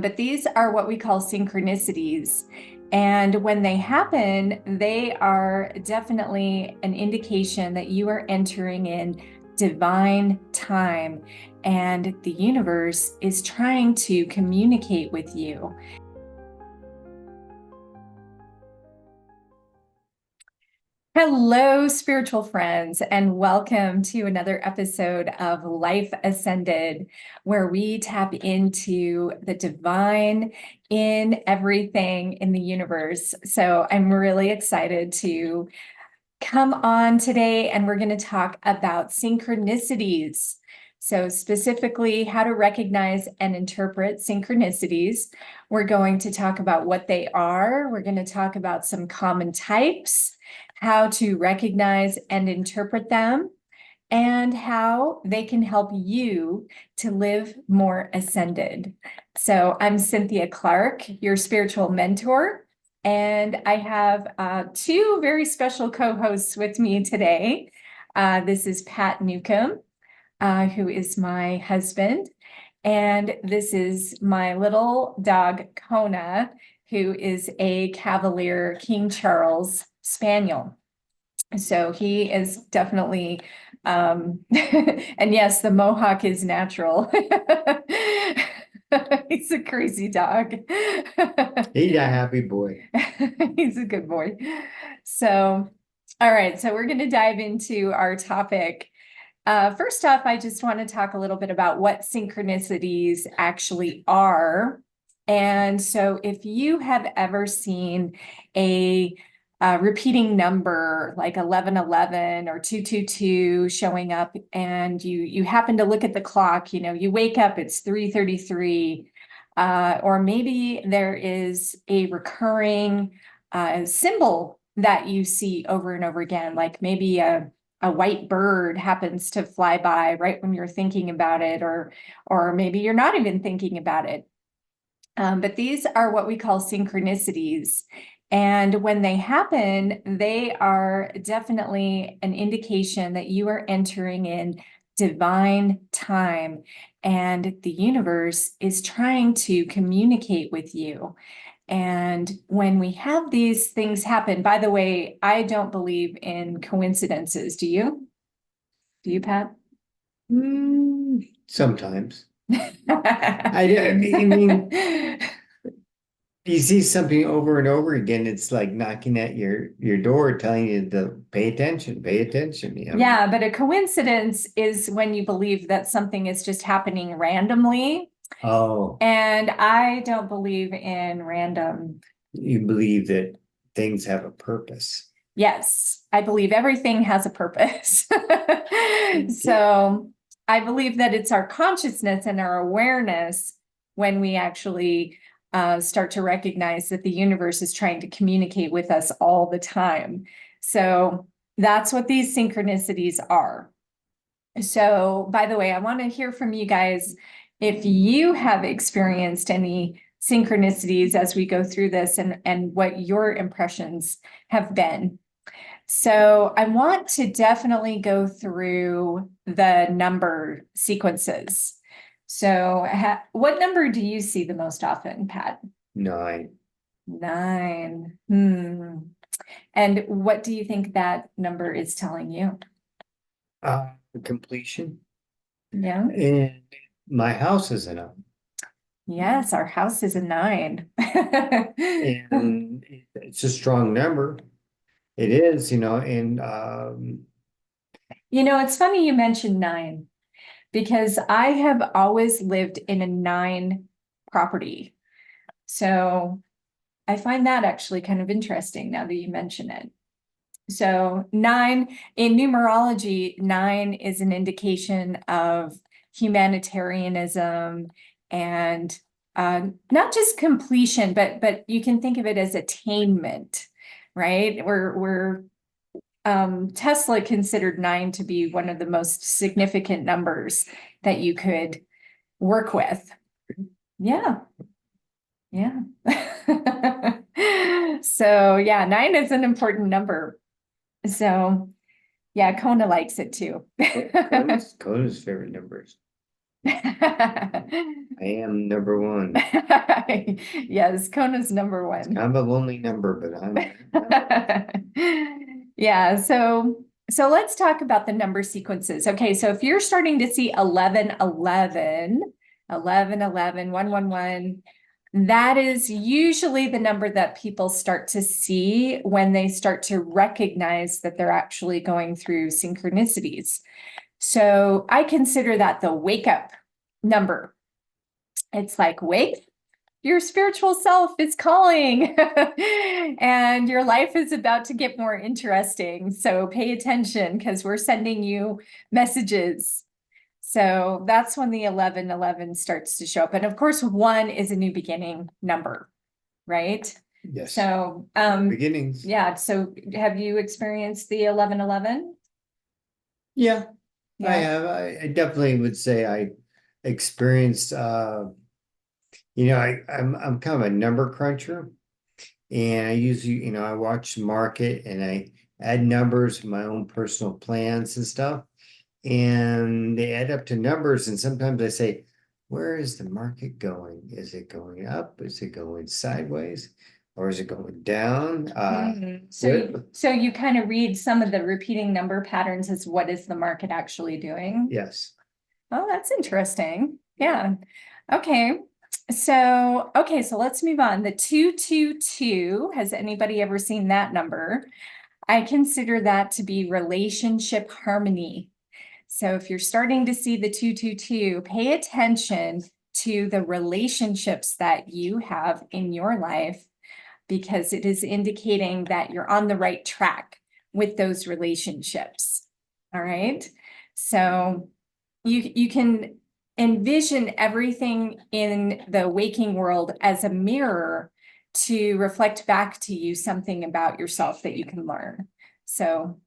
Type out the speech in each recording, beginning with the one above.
But these are what we call synchronicities. And when they happen, they are definitely an indication that you are entering in divine time and the universe is trying to communicate with you. Hello, spiritual friends, and welcome to another episode of Life Ascended, where we tap into the divine in everything in the universe. So I'm really excited to come on today, and we're going to talk about synchronicities. So specifically, how to recognize and interpret synchronicities. We're going to talk about what they are. We're going to talk about some common types, how to recognize and interpret them, and how they can help you to live more ascended. So I'm Cynthia Clark, your spiritual mentor, and I have two very special co-hosts with me today. This is Pat Newkam, who is my husband, and this is my little dog, Kona, who is a Cavalier King Charles Spaniel. So he is definitely, and yes, the Mohawk is natural. He's a crazy dog. He's a happy boy. He's a good boy. So, all right, so we're going to dive into our topic. First off, I just want to talk a little bit about what synchronicities actually are. And so if you have ever seen a repeating number like 1111 or 222 showing up, and you happen to look at the clock, you wake up, it's 3:33, or maybe there is a recurring symbol that you see over and over again, like maybe a white bird happens to fly by right when you're thinking about it, or maybe you're not even thinking about it. But these are what we call synchronicities. And when they happen, they are definitely an indication that you are entering in divine time and the universe is trying to communicate with you. And when we have these things happen, by the way, I don't believe in coincidences. Do you? Do you, Pat? Sometimes. I mean, you see something over and over again, it's like knocking at your door, telling you to pay attention, Yeah, but a coincidence is when you believe that something is just happening randomly. Oh, And I don't believe in random. you believe that things have a purpose. Yes, I believe everything has a purpose. So I believe that it's our consciousness and our awareness when we actually start to recognize that the universe is trying to communicate with us all the time. So that's what these synchronicities are. So, by the way, I want to hear from you guys if you have experienced any synchronicities as we go through this, and what your impressions have been. So I want to definitely go through the number sequences. So what number do you see the most often, Pat? 9. 9. And what do you think that number is telling you? Completion. Yeah. And my house is a 9. Yes, our house is a 9. And it's a strong number. It is, and It's funny you mentioned 9 because I have always lived in a 9 property. So I find that actually kind of interesting now that you mention it. So 9 in numerology, 9 is an indication of humanitarianism and not just completion, but you can think of it as attainment, right? We're Tesla considered 9 to be one of the most significant numbers that you could work with. Yeah. Yeah. So yeah, 9 is an important number. So yeah, Kona likes it too. Coda's favorite numbers. I am number one. Yes, Kona's number It's one. kind of a lonely number, but I'm Yeah, so let's talk about the number sequences. Okay, so if you're starting to see 11, 11, 11, 11, 1, 1, 1, that is usually the number that people start to see when they start to recognize that they're actually going through synchronicities. So I consider that the wake up number. It's like, wake, your spiritual self is calling and your life is about to get more interesting. So pay attention because we're sending you messages. So that's when the 1111 starts to show up. And of course, one is a new beginning number, right? yes. So, Beginnings. yeah. So have you experienced the 1111? Yeah, I Yeah. have. I definitely would say I experienced I'm kind of a number cruncher, and I usually, I watch the market and I add numbers to my own personal plans and stuff, and they add up to numbers, and sometimes I say, where is the market going? Is it going up? Is it going sideways? Or is it going down? So you kind of read some of the repeating number patterns as what is the market actually doing? Yes. Oh, that's interesting. Yeah. Okay. So let's move on. The 222, has anybody ever seen that number? I consider that to be relationship harmony. So if you're starting to see the 222, pay attention to the relationships that you have in your life, because it is indicating that you're on the right track with those relationships. All right. So you can envision everything in the waking world as a mirror to reflect back to you something about yourself that you can learn. So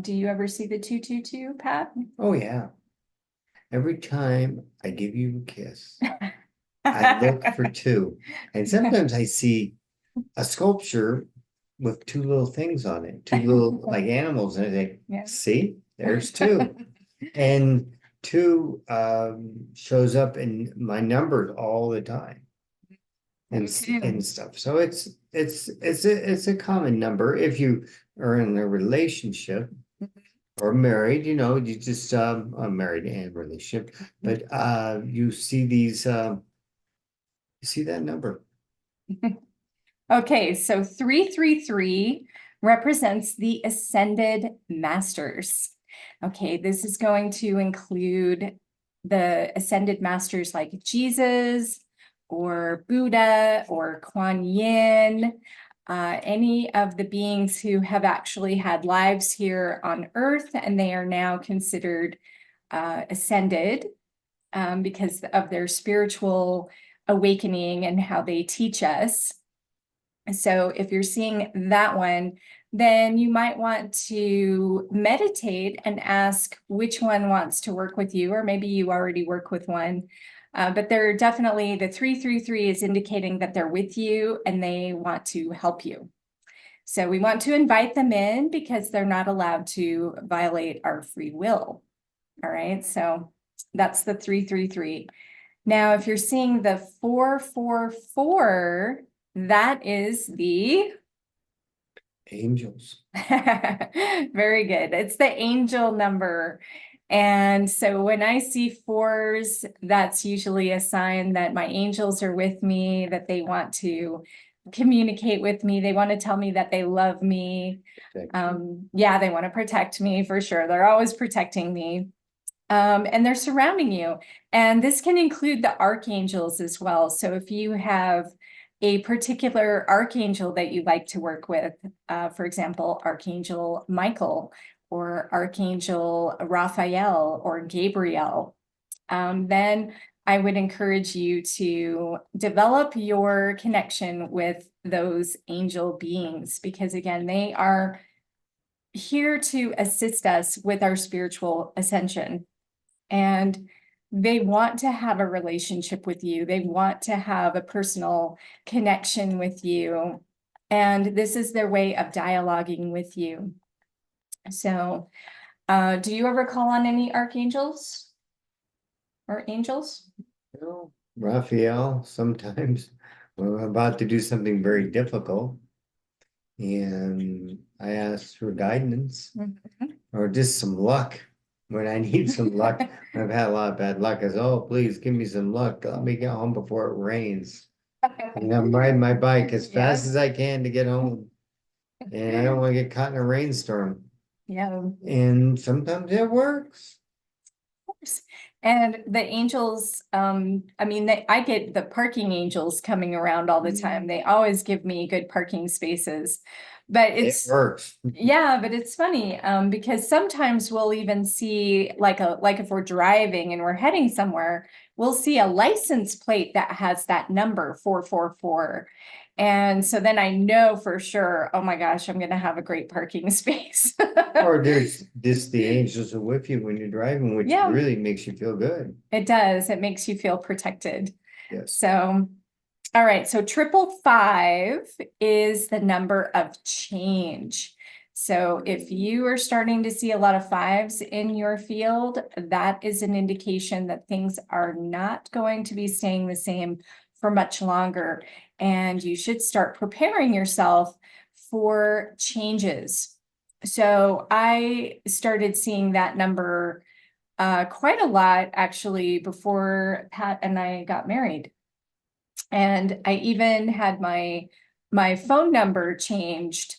do you ever see the 222, Pat? Oh, yeah. Every time I give you a kiss, I look for two. And sometimes I see a sculpture with two little things on it, two little like animals, and I think, Yeah. see, there's two. And two shows up in my numbers all the time and stuff. So it's a common number if you are in a relationship or married, you just married and relationship, but you see you see that number. Okay, so 333 represents the ascended masters. Okay, this is going to include the ascended masters like Jesus or Buddha or Kuan Yin, any of the beings who have actually had lives here on Earth and they are now considered ascended because of their spiritual awakening and how they teach us. So if you're seeing that one, then you might want to meditate and ask which one wants to work with you, or maybe you already work with one. But they're definitely, the 333 is indicating that they're with you and they want to help you. So we want to invite them in because they're not allowed to violate our free will. All right, so that's the 333. Now, if you're seeing the 444, that is the Angels. very good. It's the angel number. And so when I see fours, that's usually a sign that my angels are with me, that they want to communicate with me. They want to tell me that they love me. Yeah, they want to protect me for sure. They're always protecting me. And they're surrounding you. And this can include the archangels as well. So if you have a particular archangel that you like to work with, for example, Archangel Michael or Archangel Raphael or Gabriel, then I would encourage you to develop your connection with those angel beings, because again, they are here to assist us with our spiritual ascension. And they want to have a relationship with you. They want to have a personal connection with you. And this is their way of dialoguing with you. So, do you ever call on any archangels? or angels? Well, Raphael, sometimes when I'm about to do something very difficult and I ask for guidance Mhm. or just some luck. When I need some luck, I've had a lot of bad luck. I say, oh, please give me some luck. Let me get home before it rains. And I'm riding my bike as Yeah, fast as I can to get home. And I don't want to get caught in a rainstorm. yeah. And sometimes it works. Course. And the angels, I mean, I get the parking angels coming around all the time. They always give me good parking spaces. But It works. yeah, but it's funny, because sometimes we'll even see like if we're driving and we're heading somewhere, we'll see a license plate that has that number 444. And so then I know for sure, oh my gosh, I'm gonna have a great parking space. Or there's just the angels are with you when you're driving, which Yeah. really makes you feel good. It does. It makes you feel protected. Yes. So, all right. So 555 is the number of change. So if you are starting to see a lot of fives in your field, that is an indication that things are not going to be staying the same for much longer. And you should start preparing yourself for changes. So I started seeing that number quite a lot actually before Pat and I got married. And I even had my phone number changed.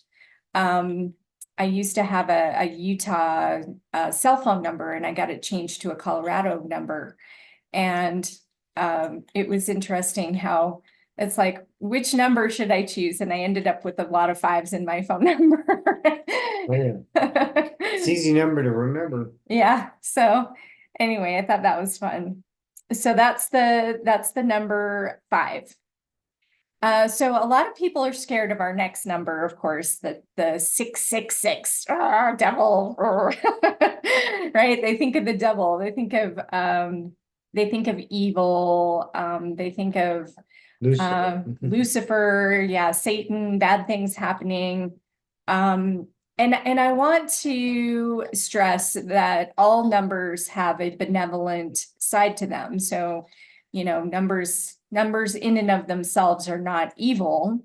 Um, I used to have a Utah cell phone number, and I got it changed to a Colorado number. And it was interesting how it's like, which number should I choose? And I ended up with a lot of fives in my phone number. Oh, yeah. It's easy number to remember. Yeah. So anyway, I thought that was fun. So that's the number 5. So a lot of people are scared of our next number, of course, the 666, devil, right? They think of the devil. They think of evil. They think of Lucifer. Lucifer, yeah, Satan, bad things happening. And I want to stress that all numbers have a benevolent side to them. So, numbers in and of themselves are not evil.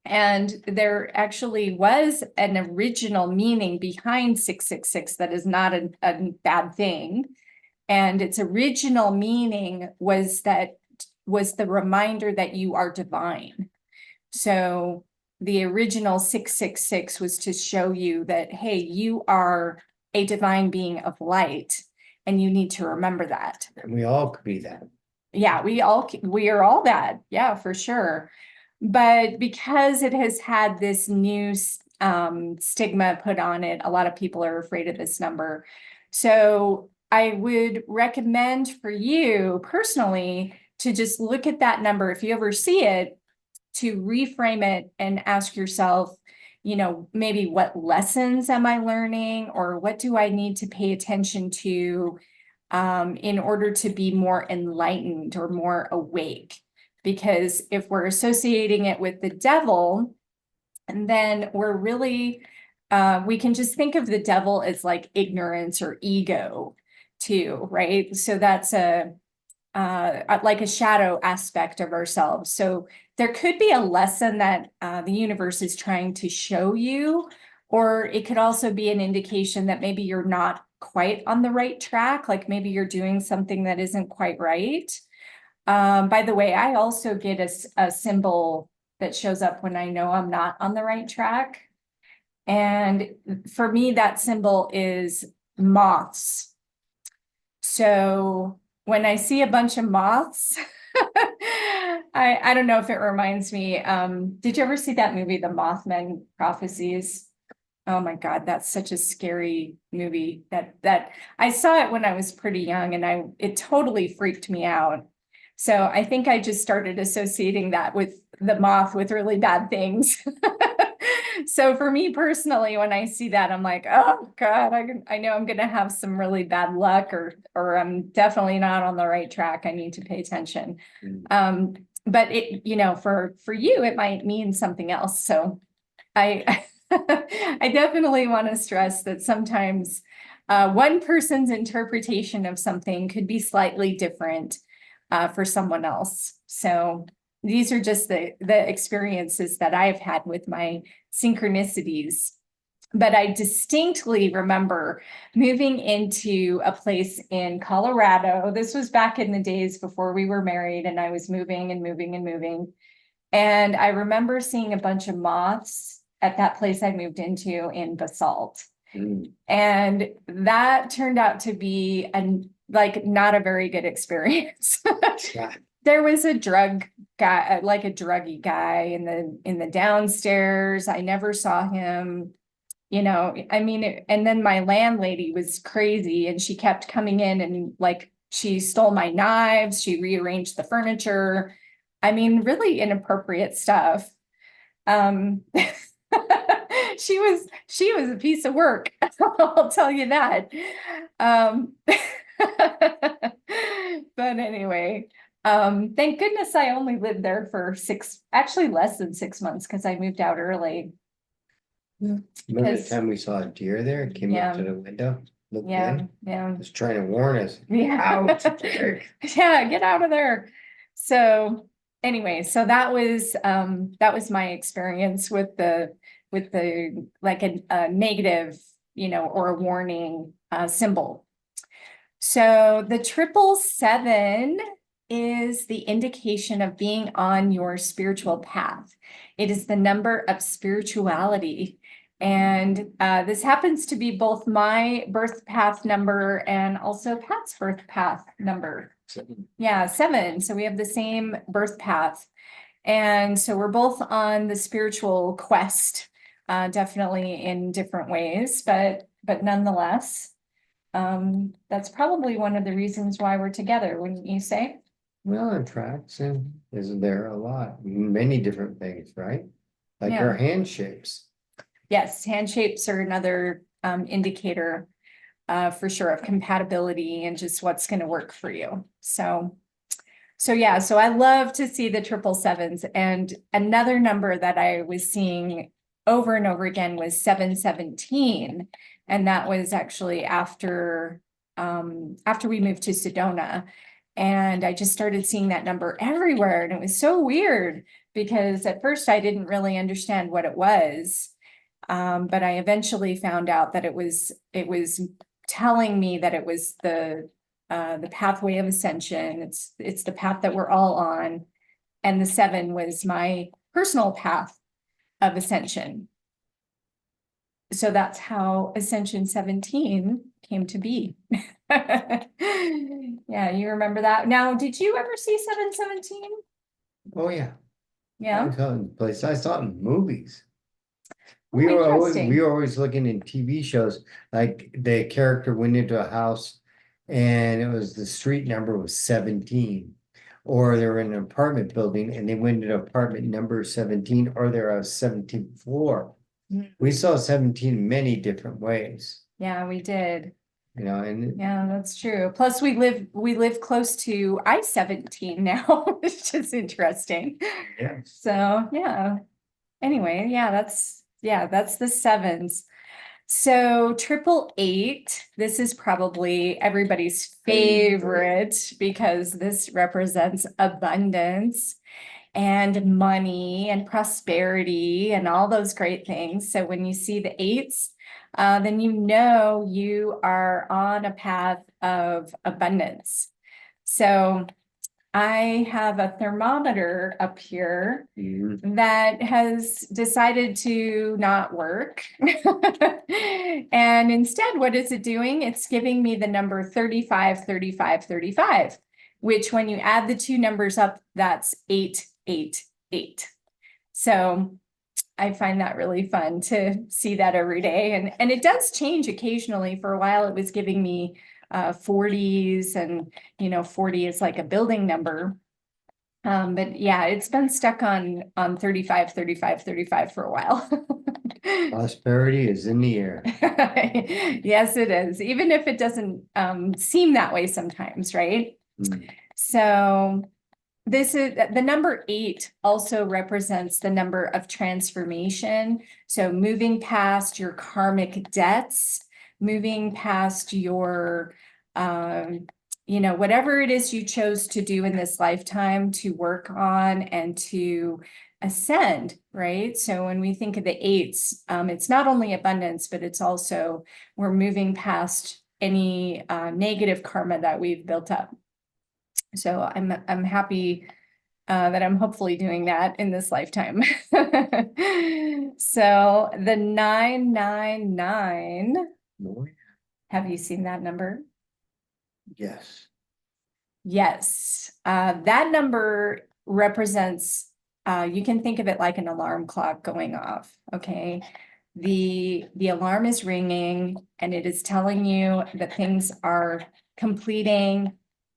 And there actually was an original meaning behind 666 that is not a bad thing. And its original meaning was the reminder that you are divine. So the original 666 was to show you that, hey, you are a divine being of light, and you need to remember that. And we all could be that. Yeah, we are all that. Yeah, for sure. But because it has had this new stigma put on it, a lot of people are afraid of this number. So I would recommend for you personally to just look at that number. If you ever see it, to reframe it and ask yourself, maybe what lessons am I learning, or what do I need to pay attention to in order to be more enlightened or more awake? Because if we're associating it with the devil, and then we're really, we can just think of the devil as like ignorance or ego too, right? So that's like a shadow aspect of ourselves. So there could be a lesson that the universe is trying to show you, or it could also be an indication that maybe you're not quite on the right track, like maybe you're doing something that isn't quite right. By the way, I also get a symbol that shows up when I know I'm not on the right track. And for me, that symbol is moths. So when I see a bunch of moths, I don't know if it reminds me. Did you ever see that movie, The Mothman Prophecies? Oh my God, that's such a scary movie that I saw it when I was pretty young, and it totally freaked me out. So I think I just started associating that with the moth with really bad things. So for me personally, when I see that, I'm like, oh God, I know I'm gonna have some really bad luck, or I'm definitely not on the right track. I need to pay attention. But for you, it might mean something else. So I I definitely want to stress that sometimes one person's interpretation of something could be slightly different for someone else. So these are just the experiences that I've had with my synchronicities. But I distinctly remember moving into a place in Colorado. This was back in the days before we were married, and I was moving and moving and moving. And I remember seeing a bunch of moths at that place I moved into in basalt. And that turned out to be not a very good experience. There was a drug guy, like a druggy guy in the downstairs. I never saw him. I mean, and then my landlady was crazy, and she kept coming in and she stole my knives, she rearranged the furniture. I mean, really inappropriate stuff. She was a piece of work. I'll tell you that. But anyway, thank goodness I only lived there for actually less than 6 months, because I moved out early. Remember the time we saw a deer there? It came up to the window, looked in, was trying to warn us. Out. Yeah, get out of there. So anyway, so that was my experience with the like a negative, or a warning symbol. So the 777 is the indication of being on your spiritual path. It is the number of spirituality. And this happens to be both my birth path number and also Pat's birth path number. 7. Yeah, 7. So we have the same birth path. And so we're both on the spiritual quest, definitely in different ways, but nonetheless, that's probably one of the reasons why we're together, wouldn't you say? Well, it tracks, and isn't there a lot, many different things, right? Like our hand shapes. Yes, hand shapes are another indicator for sure of compatibility and just what's going to work for you. So yeah, so I love to see the 777s. And another number that I was seeing over and over again was 717. And that was actually after we moved to Sedona. And I just started seeing that number everywhere. And it was so weird, because at first I didn't really understand what it was. But I eventually found out that it was telling me that it was the pathway of ascension. It's the path that we're all on. And the 7 was my personal path of ascension. So that's how Ascension 17 came to be. Yeah, you remember that. Now, did you ever see 717? Oh yeah. Yeah. I saw it in movies. We were always looking in TV shows, like the character went into a house and it was the street number was 17, or they were in an apartment building and they went into apartment number 17, or they're on 17th floor. We saw 17 many different ways. Yeah, we did. And yeah, that's true. Plus we live close to I-17 now, which is interesting. Yeah. So yeah. Anyway, that's the 7s. So 888, this is probably everybody's favorite, because this represents abundance and money and prosperity and all those great things. So when you see the 8s, then you are on a path of abundance. So I have a thermometer up here that has decided to not work. And instead, what is it doing? It's giving me the number 35, 35, 35, which when you add the two numbers up, that's 888. So I find that really fun to see that every day. And it does change occasionally. For a while, it was giving me 40s, and 40 is like a building number. But yeah, it's been stuck on 35, 35, 35 for a while. Prosperity is in the air. Yes, it is. Even if it doesn't seem that way sometimes, right? So this is the number 8 also represents the number of transformation. So moving past your karmic debts, moving past your, whatever it is you chose to do in this lifetime to work on and to ascend, right? So when we think of the eights, it's not only abundance, but it's also we're moving past any negative karma that we've built up. So I'm happy that I'm hopefully doing that in this lifetime. So the 999, Boy, have you seen that number? yes. Yes, that number represents, you can think of it like an alarm clock going off, okay? The alarm is ringing and it is telling you that things are completing,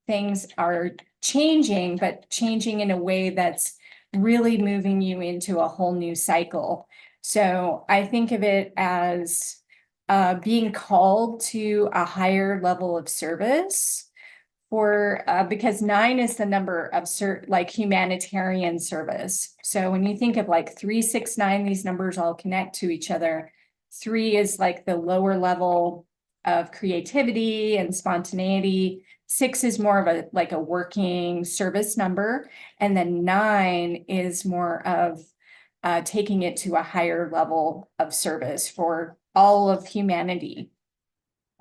things are changing, but changing in a way that's really moving you into a whole new cycle. So I think of it as being called to a higher level of service for because 9 is the number of like humanitarian service. So when you think of like 3, 6, 9, these numbers all connect to each other. 3 is like the lower level of creativity and spontaneity. 6 is more of a like a working service number, and then 9 is more of taking it to a higher level of service for all of humanity.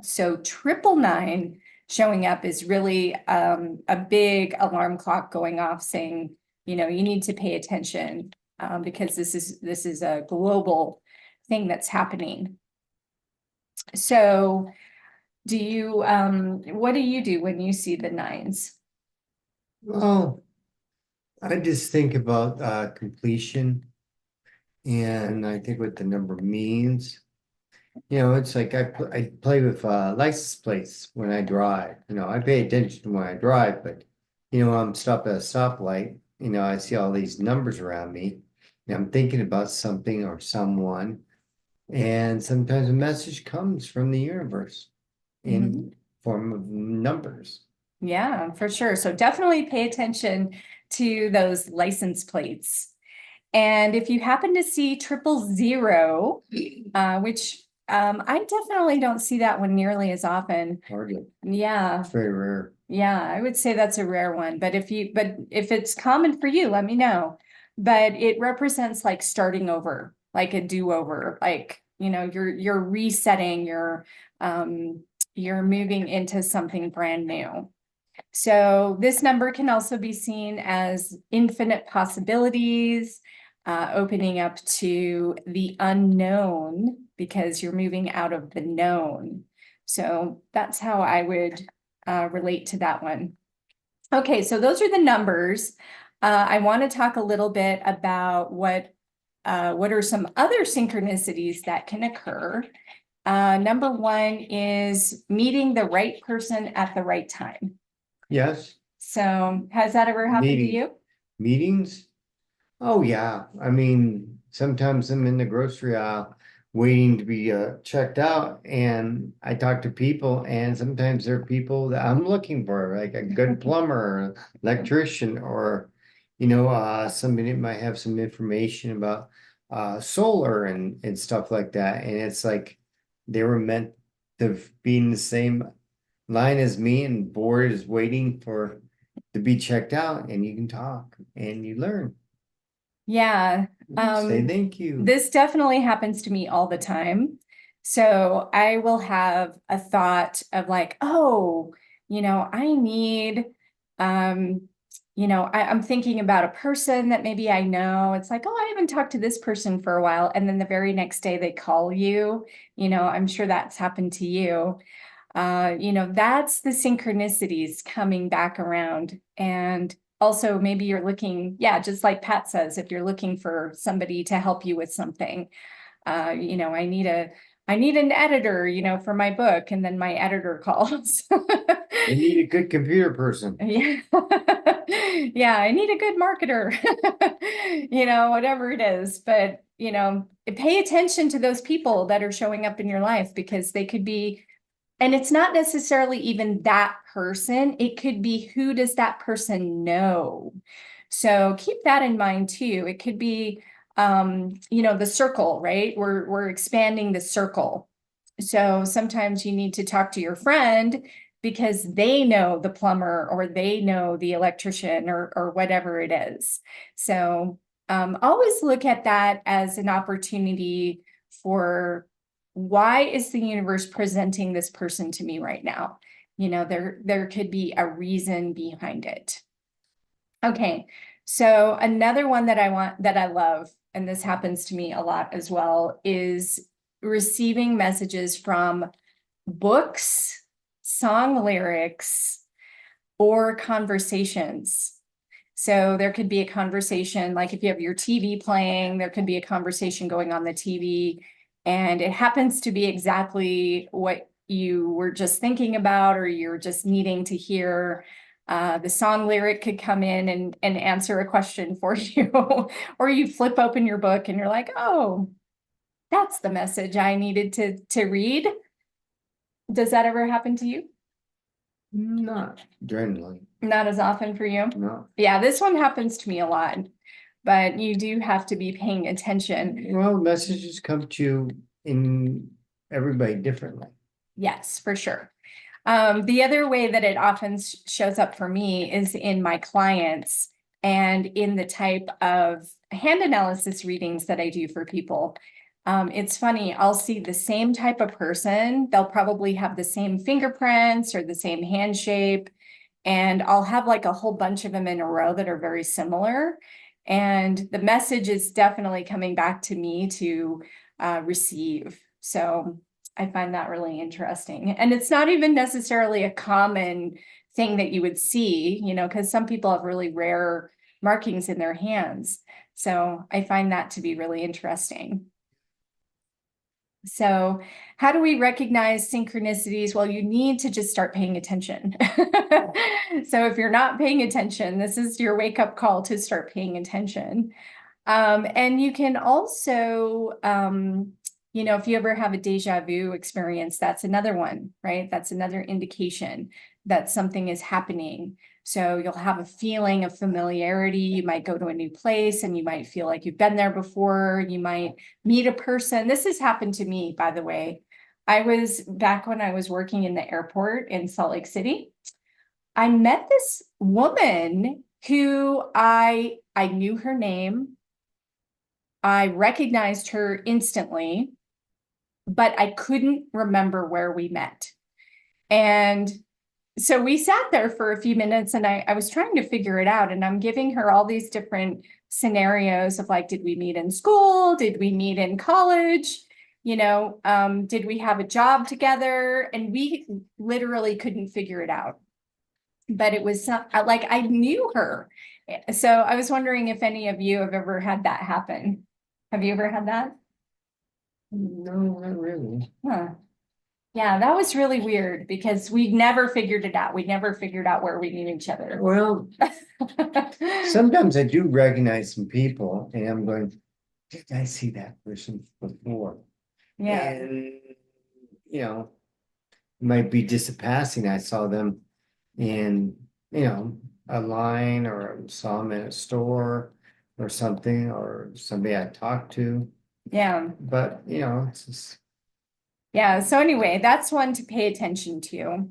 So 999 showing up is really a big alarm clock going off saying, you need to pay attention because this is a global thing that's happening. So what do you do when you see the 9s? Well, I just think about completion, and I think what the number means. It's like I play with license plates when I drive. I pay attention when I drive, but when I'm stopped at a stoplight, I see all these numbers around me, and I'm thinking about something or someone, and sometimes a message comes from the universe in form of numbers. Yeah, for sure. So definitely pay attention to those license plates. And if you happen to see 000, which I definitely don't see that one nearly as often. Hardly. Yeah. It's very rare. Yeah, I would say that's a rare one. But if it's common for you, let me know. But it represents like starting over, like a do-over, like, you're resetting, you're moving into something brand new. So this number can also be seen as infinite possibilities, opening up to the unknown because you're moving out of the known. So that's how I would relate to that one. Okay, so those are the numbers. I want to talk a little bit about what are some other synchronicities that can occur. Number 1 is meeting the right person at the right time. Yes. So has that ever happened to you? Meetings? Oh, yeah. I mean, sometimes I'm in the grocery aisle waiting to be checked out, and I talk to people, and sometimes there are people that I'm looking for, like a good plumber, or electrician, or somebody that might have some information about solar and stuff like that. And it's like they were meant to be in the same line as me, and board is waiting to be checked out, and you can talk and you learn. Yeah. Say thank you. This definitely happens to me all the time. So I will have a thought of like, oh, I need, I'm thinking about a person that maybe I know. It's like, oh, I haven't talked to this person for a while. And then the very next day they call you, I'm sure that's happened to you. That's the synchronicities coming back around. And also maybe you're looking, yeah, just like Pat says, if you're looking for somebody to help you with something, I need an editor, for my book, and then my editor calls. I need a good computer person. Yeah. Yeah, I need a good marketer, whatever it is. But, pay attention to those people that are showing up in your life because they could be. And it's not necessarily even that person. It could be who does that person know? So keep that in mind too. It could be, the circle, right? We're expanding the circle. So sometimes you need to talk to your friend because they know the plumber or they know the electrician or whatever it is. So always look at that as an opportunity for why is the universe presenting this person to me right now? You know, there could be a reason behind it. Okay, so another one that I love, and this happens to me a lot as well, is receiving messages from books, song lyrics, or conversations. So there could be a conversation, like if you have your TV playing, there could be a conversation going on the TV, and it happens to be exactly what you were just thinking about, or you're just needing to hear. The song lyric could come in and answer a question for you, or you flip open your book and you're like, oh, that's the message I needed to read. Does that ever happen to you? Not generally, Not as often for you? no. Yeah, this one happens to me a lot, but you do have to be paying attention. Well, messages come to you in everybody differently. Yes, for sure. The other way that it often shows up for me is in my clients and in the type of hand analysis readings that I do for people. It's funny, I'll see the same type of person. They'll probably have the same fingerprints or the same hand shape. And I'll have like a whole bunch of them in a row that are very similar. And the message is definitely coming back to me to receive. So I find that really interesting. And it's not even necessarily a common thing that you would see, you know, because some people have really rare markings in their hands. So I find that to be really interesting. So how do we recognize synchronicities? Well, you need to just start paying attention. So if you're not paying attention, this is your wake-up call to start paying attention. And you can also, you know, if you ever have a deja vu experience, that's another one, right? That's another indication that something is happening. So you'll have a feeling of familiarity. You might go to a new place and you might feel like you've been there before. You might meet a person. This has happened to me, by the way. I was back when I was working in the airport in Salt Lake City. I met this woman who I knew her name. I recognized her instantly, but I couldn't remember where we met. And so we sat there for a few minutes and I was trying to figure it out. And I'm giving her all these different scenarios of like, did we meet in school? Did we meet in college? You know, did we have a job together? And we literally couldn't figure it out. But it was like I knew her. So I was wondering if any of you have ever had that happen. Have you ever had that? No, not really. Huh. Yeah, that was really weird because we never figured it out. We never figured out where we knew each other. Well, sometimes I do recognize some people and I'm going, did I see that person before? Yeah. And, you know, might be just a passing. I saw them in, you know, a line or saw them in a store or something, or somebody I talked to. Yeah. But, you know, it's just. Yeah. So anyway, that's one to pay attention to.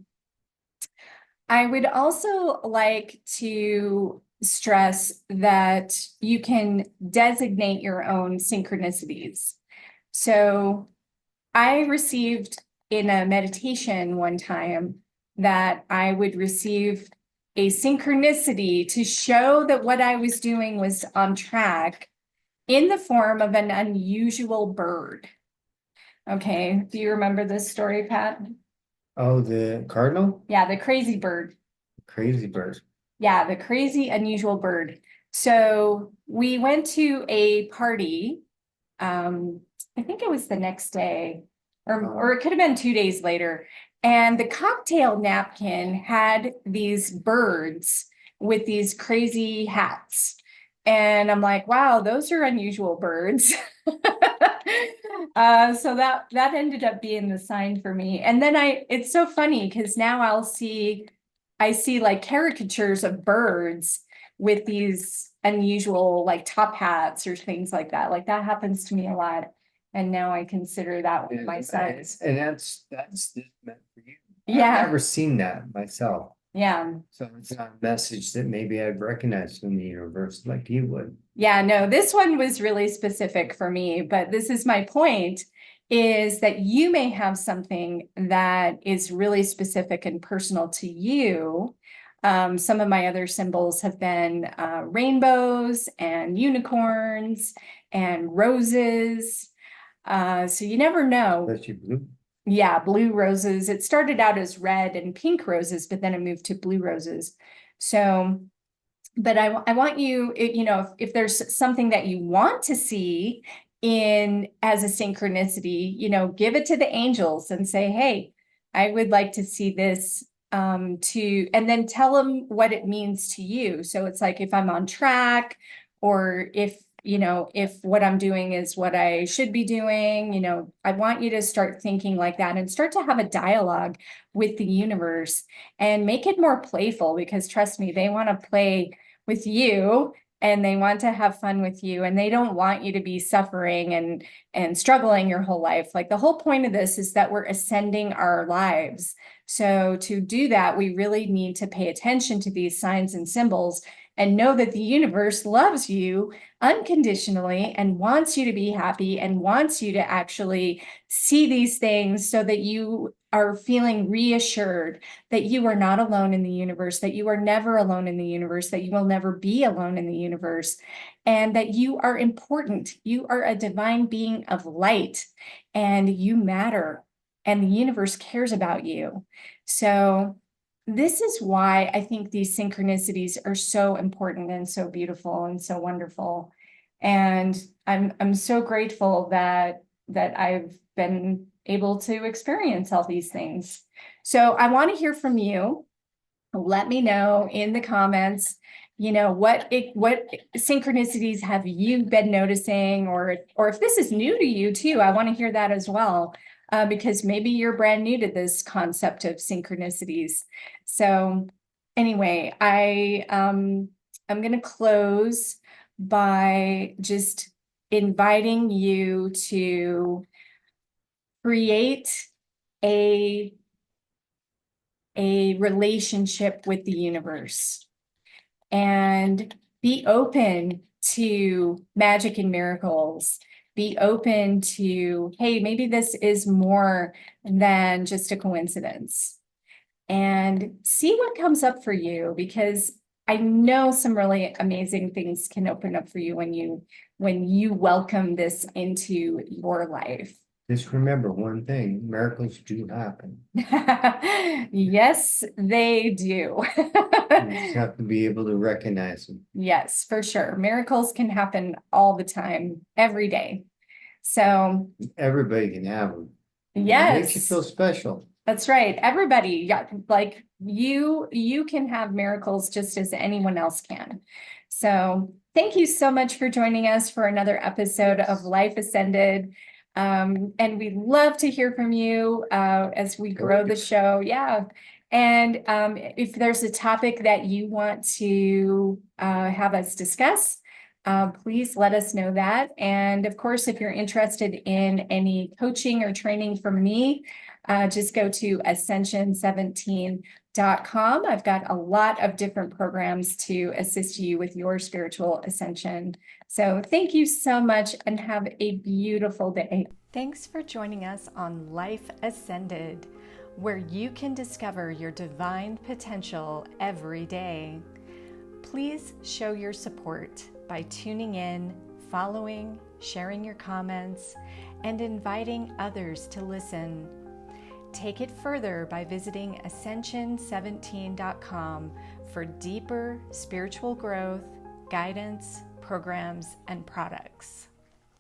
I would also like to stress that you can designate your own synchronicities. So I received in a meditation one time that I would receive a synchronicity to show that what I was doing was on track in the form of an unusual bird. Okay, do you remember this story, Pat? Oh, the cardinal? Yeah, the crazy bird. Crazy bird. Yeah, the crazy unusual bird. So we went to a party. I think it was the next day, or it could have been 2 days later. And the cocktail napkin had these birds with these crazy hats. And I'm like, wow, those are unusual birds. So that ended up being the sign for me. And then it's so funny because now I see like caricatures of birds with these unusual like top hats or things like that. Like that happens to me a lot. And now I consider that with my sons. And that's meant for you. Yeah. I've never seen that myself. Yeah. So it's not a message that maybe I'd recognize from the universe like you would. Yeah, no, this one was really specific for me, but this is my point, is that you may have something that is really specific and personal to you. Some of my other symbols have been rainbows and unicorns and roses. So you never know. Especially blue. Yeah, blue roses. It started out as red and pink roses, but then it moved to blue roses. So, but I want you, you know, if there's something that you want to see in as a synchronicity, you know, give it to the angels and say, hey, I would like to see this and then tell them what it means to you. So it's like if I'm on track, or if, you know, if what I'm doing is what I should be doing, you know, I want you to start thinking like that and start to have a dialogue with the universe and make it more playful, because trust me, they want to play with you and they want to have fun with you, and they don't want you to be suffering and struggling your whole life. Like the whole point of this is that we're ascending our lives. So to do that, we really need to pay attention to these signs and symbols and know that the universe loves you unconditionally and wants you to be happy and wants you to actually see these things so that you are feeling reassured that you are not alone in the universe, that you are never alone in the universe, that you will never be alone in the universe, and that you are important. You are a divine being of light and you matter, and the universe cares about you. So this is why I think these synchronicities are so important and so beautiful and so wonderful. And I'm so grateful that I've been able to experience all these things. So I want to hear from you. Let me know in the comments, you know, what synchronicities have you been noticing, or if this is new to you too, I want to hear that as well, because maybe you're brand new to this concept of synchronicities. So anyway, I'm going to close by just inviting you to create a relationship with the universe and be open to magic and miracles. Be open to, hey, maybe this is more than just a coincidence, and see what comes up for you, because I know some really amazing things can open up for you when you welcome this into your life. Just remember one thing, miracles do happen. Yes, they do. You just have to be able to recognize them. Yes, for sure. Miracles can happen all the time, every day. So Everybody can have them. yes. It makes you feel special. That's right. Everybody, yeah, like you can have miracles just as anyone else can. So thank you so much for joining us for another episode of Life Ascended. And we'd love to hear from you as we grow the show. Yeah. And if there's a topic that you want to have us discuss, please let us know that. And of course, if you're interested in any coaching or training from me, just go to ascension17.com. I've got a lot of different programs to assist you with your spiritual ascension. So thank you so much and have a beautiful day. Thanks for joining us on Life Ascended, where you can discover your divine potential every day. Please show your support by tuning in, following, sharing your comments, and inviting others to listen. Take it further by visiting ascension17.com for deeper spiritual growth, guidance, programs, and products.